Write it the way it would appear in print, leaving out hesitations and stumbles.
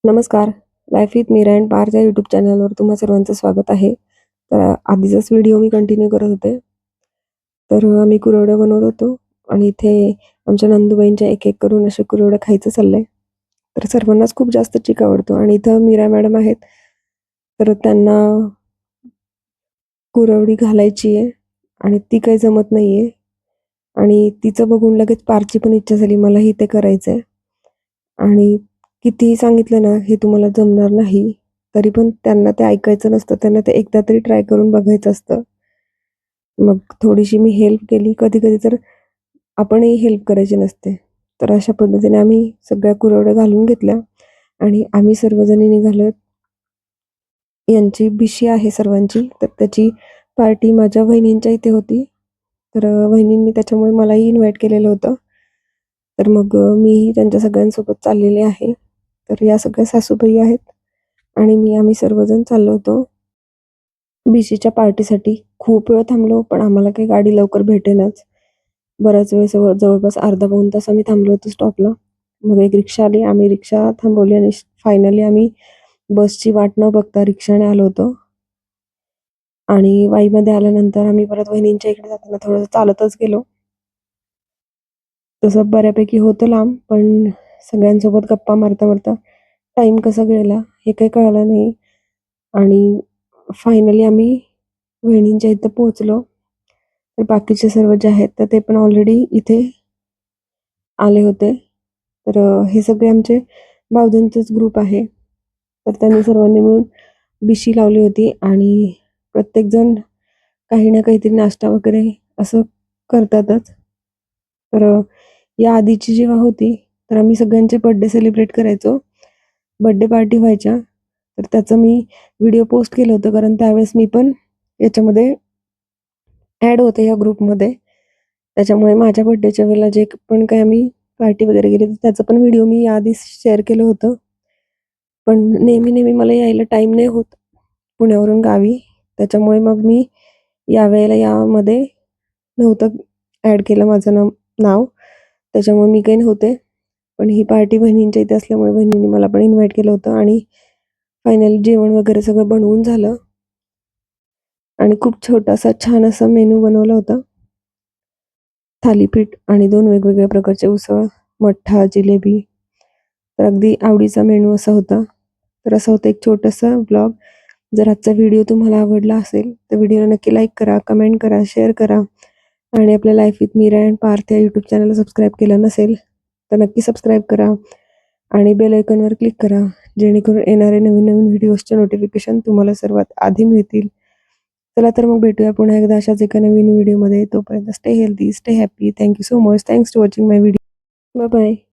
नमस्कार. Life with Meera and Parth या YouTube चॅनलवर तुम्हा सर्वांचं स्वागत आहे. तर आधीचाच व्हिडिओ मी कंटिन्यू करत होते. तर आम्ही कुरवड्या बनवत होतो आणि इथे आमच्या नंदूबाईंच्या एक-एक करून अशा कुरवड्या खायचं चाललंय. तर सर्वांनाच खूप जास्त चिक आवडतो आणि इथं मीरा मॅडम आहेत. तर त्यांना कुरवडी घालायची आहे आणि ती काही जमत नाहीये आणि तिचं बघून लगेच पार्थची पण इच्छा झाली, मलाही ते करायचंय. आणि कितीही सांगितलं ना, हे तुम्हाला जमणार नाही, तरी पण त्यांना ते ऐकायचं नसतं. त्यांना ते एकदा तरी ट्राय करून बघायचं असतं. मग थोडीशी मी हेल्प केली. कधी-कधी तर आपणही हेल्प करायची नसते. तर अशा पद्धतीने आम्ही सगळ्या कुरवड्या घालून घेतल्या आणि आम्ही सर्वजणी निघालोत. यांची बिशी आहे सर्वांची, तर त्याची पार्टी माझ्या वहिनींच्या इथे होती. तर वहिनींनी त्याच्यामुळे मलाही इन्व्हाईट केलेलं होतं. तर मग मीही त्यांच्या सगळ्यांसोबत चाललेले आहे. तर या सगळ्या सासूबाई आहेत आणि आम्ही सर्वजण चाललो होतो बीसीच्या पार्टीसाठी. खूप वेळ थांबलो, पण आम्हाला काही गाडी लवकर भेटेनाच. बराच वेळ जवळपास अर्धा पाऊण तास आम्ही थांबलो होतो स्टॉपला. मग एक रिक्षा आली. आम्ही रिक्षा थांबवली आणि फायनली आम्ही बसची वाट न बघता रिक्षाने आलो होतो. आणि वाईमध्ये आल्यानंतर आम्ही परत वहिनींच्या इकडे जाताना थोडंसं चालतच गेलो. तसं बऱ्यापैकी होतं लांब, पण सगळ्यांसोबत गप्पा मारता-मारता टाईम कसा गेला हे काही कळलं नाही आणि फायनली आम्ही वहिनींच्या इथं पोहोचलो. तर बाकीचे सर्व जे आहेत तर ते पण ऑलरेडी इथे आले होते. तर हे सगळे आमचे भावजांचेच ग्रुप आहे. तर त्यांनी सर्वांनी मिळून बिशी लावली होती आणि प्रत्येकजण काही ना काहीतरी नाश्ता वगैरे असं करतातच. तर या आधीची जेव्हा होती, तर आम्ही सगळ्यांचे बर्थडे सेलिब्रेट करायचो. बर्थडे पार्टी व्हायच्या. तर त्याचं मी व्हिडिओ पोस्ट केलं होतं, कारण त्यावेळेस मी पण याच्यामध्ये ॲड होते या ग्रुपमध्ये. त्याच्यामुळे माझ्या बर्थडेच्या वेळेला जे पण काही आम्ही पार्टी वगैरे केली, तर त्याचं पण व्हिडिओ मी याआधीच शेअर केलं होतं. पण नेहमी-नेहमी मला यायला टाईम नाही होत पुण्यावरून गावी. त्याच्यामुळे मग मी यावेळेला यामध्ये नव्हतं ॲड केलं माझं नाव. त्याच्यामुळे मी काही नव्हते. पण ही पार्टी बहिणींच्या इथे असल्यामुळे बहिणींनी मला पण इन्व्हाईट केलं होतं आणि फायनली जेवण वगैरे सगळं बनवून झालं आणि खूप छोटासा छान असा मेनू बनवला होता. थालीपीठ आणि 2 वेगवेगळ्या प्रकारचे उसळ, मठ्ठा, जिलेबी. तर अगदी आवडीचा मेनू असा होता. तर असा होता एक छोटासा ब्लॉग. जर आजचा व्हिडिओ तुम्हाला आवडला असेल, तर व्हिडिओला नक्की लाईक करा, कमेंट करा, शेअर करा आणि आपल्या life with Meera and Parth या यूट्यूब चॅनलला सबस्क्राईब केलं नसेल, तर नक्की सबस्क्राईब करा आणि बेल आयकॉनवर क्लिक करा, जेणेकरून येणारे नवीन-नवीन व्हिडिओजचे नोटिफिकेशन तुम्हाला सर्वात आधी मिळतील. चला तर मग भेटूया पुन्हा एकदा अशाच एका नवीन व्हिडिओमध्ये. तोपर्यंत stay healthy, stay happy. Thank you so much. Thanks to watching my video. Bye bye.